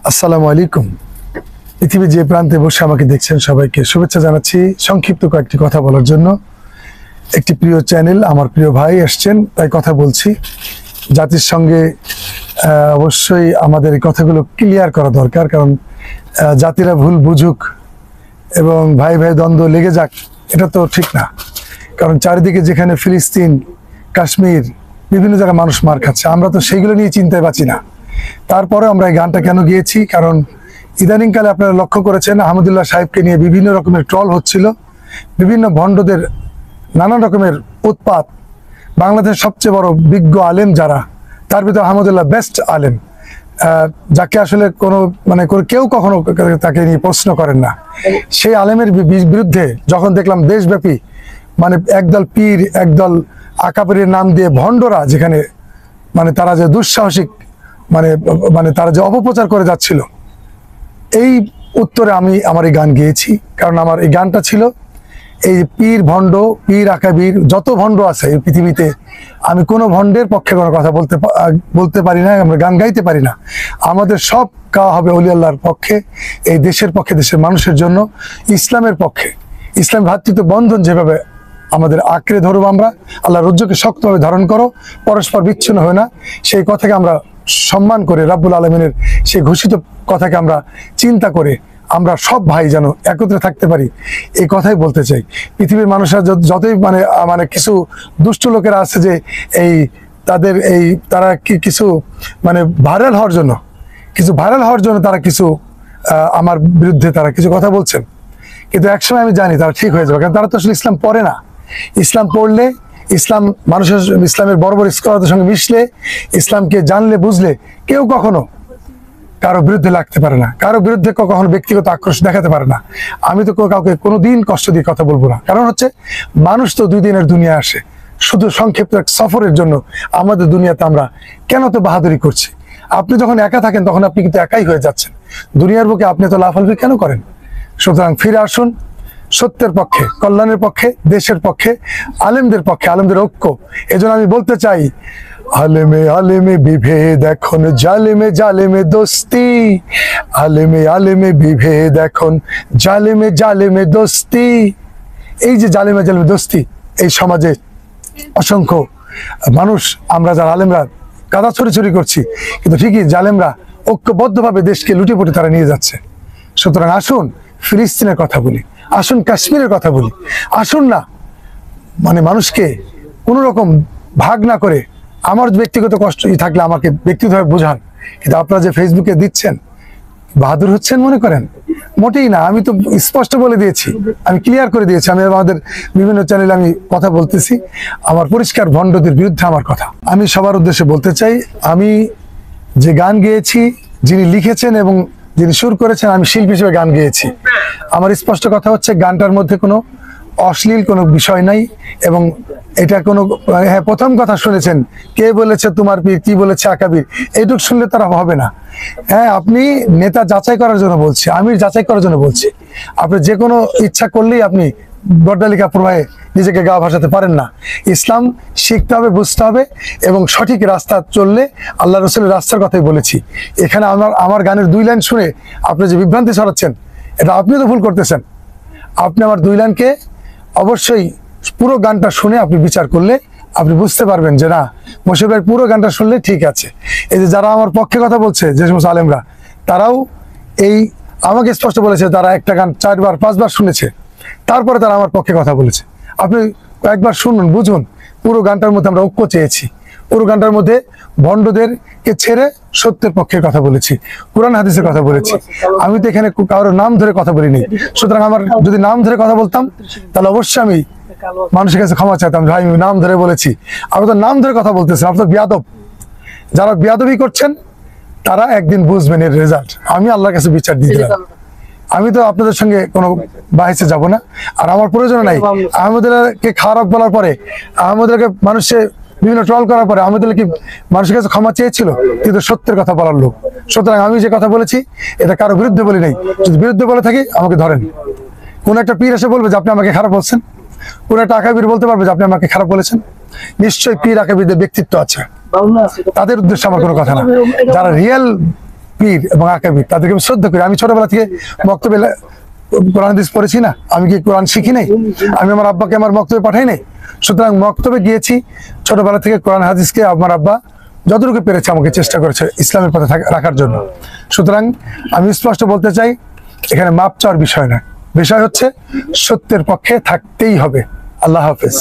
আসসালামু আলাইকুম। পৃথিবীর যে প্রান্তে বসে আমাকে দেখছেন সবাইকে শুভেচ্ছা জানাচ্ছি। সংক্ষিপ্ত কয়েকটি কথা বলার জন্য একটি প্রিয় চ্যানেল, আমার প্রিয় ভাই এসছেন, তাই কথা বলছি। জাতির সঙ্গে অবশ্যই আমাদের এই কথাগুলো ক্লিয়ার করা দরকার, কারণ জাতিরা ভুল বুঝুক এবং ভাই ভাই দ্বন্দ্ব লেগে যাক, এটা তো ঠিক না। কারণ চারিদিকে যেখানে ফিলিস্তিন, কাশ্মীর, বিভিন্ন জায়গায় মানুষ মার খাচ্ছে, আমরা তো সেইগুলো নিয়ে চিন্তায় বাঁচি না। তারপরে আমরা এই গানটা কেন গিয়েছি, কারণ ইদানিংকালে আপনারা লক্ষ্য করেছেন আহমদুল্লাহ সাহেবকে নিয়ে বিভিন্ন রকমের ট্রল হচ্ছিল, বিভিন্ন ভণ্ডদের নানান রকমের উৎপাত। বাংলাদেশের সবচেয়ে বড় বিজ্ঞ আলেম যারা, তার ভিতরে আহমদুল্লাহ বেস্ট আলেম, যাকে আসলে কোনো কেউ কখনো তাকে নিয়ে প্রশ্ন করেন না। সেই আলেমের বিরুদ্ধে যখন দেখলাম দেশব্যাপী একদল পীর, একদল আকাবেরের নাম দিয়ে ভণ্ডরা, যেখানে তারা যে দুঃসাহসিক তারা যে অপপ্রচার করে যাচ্ছিল, এই উত্তরে আমি আমার এই গান গেয়েছি। কারণ আমার এই গানটা ছিল এই পীর ভণ্ড, পীর আকাবির যত ভণ্ড আছে এই পৃথিবীতে, আমি কোনো ভণ্ডের পক্ষে কোনো কথা বলতে পারি না, আমরা গান গাইতে পারি না। আমাদের সব গাওয়া হবে অলি আল্লাহর পক্ষে, এই দেশের পক্ষে, দেশের মানুষের জন্য, ইসলামের পক্ষে। ইসলাম ভ্রাতৃত্ব বন্ধন যেভাবে আমাদের আঁকড়ে ধরবো, আমরা আল্লাহ রজ্জুকে শক্তভাবে ধারণ করো, পরস্পর বিচ্ছিন্ন হয় না, সেই কথাকে আমরা সম্মান করে, রাব্বুল আলমিনের সেই ঘোষিত কথাকে আমরা চিন্তা করে আমরা সব ভাই যেন একত্রে থাকতে পারি, এই কথাই বলতে চাই। পৃথিবীর মানুষরা যতই কিছু দুষ্ট লোকেরা আছে যে তারা কিছু ভাইরাল হওয়ার জন্য তারা কিছু আমার বিরুদ্ধে তারা কিছু কথা বলছেন, কিন্তু একসময় আমি জানি তারা ঠিক হয়ে যাবে, কারণ তারা তো আসলে ইসলাম পড়ে না। ইসলাম পড়লে, ইসলামের বড় বড় স্কলারদের সঙ্গে মিশলে, ইসলামকে জানলে বুঝলে, কেউ কখনো কারো বিরুদ্ধে লাগতে পারে না, কারো বিরুদ্ধে কখনো ব্যক্তিগত আক্রোশ দেখাতে পারে না। আমি তো কাউকে কোনোদিন কষ্ট দিয়ে কথা বলবো না, কারণ হচ্ছে মানুষ তো 2 দিনের দুনিয়া আসে, শুধু সংক্ষিপ্ত এক সফরের জন্য আমাদের দুনিয়াতে আমরা কেন তো বাহাদুরি করছি? আপনি যখন একা থাকেন তখন আপনি কিন্তু একাই হয়ে যাচ্ছেন দুনিয়ার বুকে, আপনি তো লাফালাফি কেন করেন? সুতরাং ফিরে আসুন সত্যের পক্ষে, কল্যাণের পক্ষে, দেশের পক্ষে, আলেমদের পক্ষে, আলেমদের ঐক্য। এজন্য আমি বলতে চাই, আলেমে আলেমে বিভেদ এখন, জালেমে জালেমে দোস্তি। আলেমে আলেমে বিভেদ এখন, জালেমে জালেমে দোস্তি। এই যে জালেমে জালেমে দোস্তি, এই সমাজে অসংখ্য মানুষ, আমরা যারা আলেমরা কাদা ছড়ি করছি, কিন্তু ঠিকই জালেমরা ঐক্যবদ্ধভাবে দেশকে লুটেপুটে তারা নিয়ে যাচ্ছে। সুতরাং আসুন ফিলিস্তিনের কথা বলি, আসুন কাশ্মীরের কথা বলি, আসুন না মানুষকে কোনো রকম ভাগ না করে, আমার ব্যক্তিগত কষ্ট থাকলে আমাকে ব্যক্তিগতভাবে বোঝান, কিন্তু আপনারা যে ফেসবুকে দিচ্ছেন, বাহাদুর হচ্ছেন মনে করেন? মোটেই না। আমি তো স্পষ্ট বলে দিয়েছি, আমি ক্লিয়ার করে দিয়েছি, আমি আমাদের বিভিন্ন চ্যানেলে আমি কথা বলতেছি, আমার পরিষ্কার ভণ্ডদের বিরুদ্ধে আমার কথা। আমি সবার উদ্দেশ্যে বলতে চাই, আমি যে গান গেয়েছি, যিনি লিখেছেন এবং যিনি সুর করেছেন, আমি শিল্পী হিসেবে গান গেয়েছি। আমার স্পষ্ট কথা হচ্ছে, গানটার মধ্যে কোনো অশ্লীল কোনো বিষয় নাই, এবং এটা কোনো হ্যাঁ, প্রথম কথা শুনেছেন, কে বলেছে তোমার পীর, কি বলেছে আকাবির, এইটুকু শুনলে তারা হবে না। হ্যাঁ, আপনি নেতা যাচাই করার জন্য বলছি, আমি যাচাই করার জন্য বলছি। আপনি যে কোনো ইচ্ছা করলেই আপনি বড্ডালিকা প্রবাহে নিজেকে গা ভাসাতে পারেন না। ইসলাম শিখতে হবে, বুঝতে হবে, এবং সঠিক রাস্তা চললে আল্লাহ রসুলের রাস্তার কথাই বলেছি। এখানে আমার গানের 2 লাইন শুনে আপনি যে বিভ্রান্তি ছড়াচ্ছেন, এটা আপনিও তো ভুল করতেছেন। আপনি আমার 2 লাইনকে অবশ্যই পুরো গানটা শুনে আপনি বিচার করলে আপনি বুঝতে পারবেন যে না, মশিউর ভাই পুরো গানটা শুনলে ঠিক আছে। এই যে যারা আমার পক্ষে কথা বলছে, যে সমস্ত আলেমরা, তারাও আমাকে স্পষ্ট বলেছে, তারা একটা গান 4বার 5বার শুনেছে, তারপরে তারা আমার পক্ষে কথা বলেছে। আপনি কয়েকবার শুনুন, বুঝুন, পুরো গানটার মধ্যে আমরা ঐক্য চেয়েছি। পুরো গানটার মধ্যে ভণ্ডদেরকে ছেড়ে সত্যের পক্ষের কথা বলেছি, কোরআন হাদিসের কথা বলেছি। আমি তো এখানে কারোর নাম ধরে কথা বলিনি। সুতরাং আমার যদি নাম ধরে কথা বলতাম, তাহলে অবশ্যই আমি মানুষের কাছে ক্ষমা চাইতাম, ভাই আমি নাম ধরে বলেছি। আপনি তো নাম ধরে কথা বলতেছেন, আপনি তো বিয়াদব। যারা বিয়াদবি করছেন তারা একদিন বুঝবেন এর রেজাল্ট। আমি আল্লাহর কাছে বিচার দিয়ে দিলাম। আমি তো আপনাদের সঙ্গে কোনো বাহিসে যাব না, আর আমার প্রয়োজন নাই। আহমদুল্লাহকে খারাপ বলার পরে, আহমদুল্লাহকে মানুষে বিভিন্ন ট্রল করার পরে আহমদুল্লাহ কি মানুষের কাছে ক্ষমা চেয়েছিল? কিন্তু সত্যের কথা বলার লোক। সুতরাং আমি যে কথা বলেছি, এটা কারো বিরুদ্ধে বলি নাই। যদি বিরুদ্ধে বলে থাকি, আমাকে ধরেন। কোন একটা পীর এসে বলবে যে আপনি আমাকে খারাপ বলছেন, কোন একটা আকাবির বলতে পারবে যে আপনি আমাকে খারাপ বলেছেন। নিশ্চয়ই পীর আকাবিরদের ব্যক্তিত্ব আছে, তাদের উদ্দেশ্যে আমার কোনো কথা না। যারা রিয়েল পীর এবং আকাবির, তাদেরকে আমি শ্রদ্ধা করি। আমি ছোটবেলা থেকে মক্তবে কোরআন হাদিস পড়েছি না, আমি কি কোরআন শিখি নাই? আমি আমার আব্বাকে আমার মক্তবে পাঠাই নাই? সুতরাং মক্তবে গিয়েছি, ছোটবেলা থেকে কোরআন হাদিসকে আমার আব্বা যতটুকু পেরেছে আমাকে চেষ্টা করেছে ইসলামের পথে রাখার জন্য। সুতরাং আমি স্পষ্ট বলতে চাই, এখানে মাপ চাওয়ার বিষয় না, বিষয় হচ্ছে সত্যের পক্ষে থাকতেই হবে। আল্লাহ হাফেজ।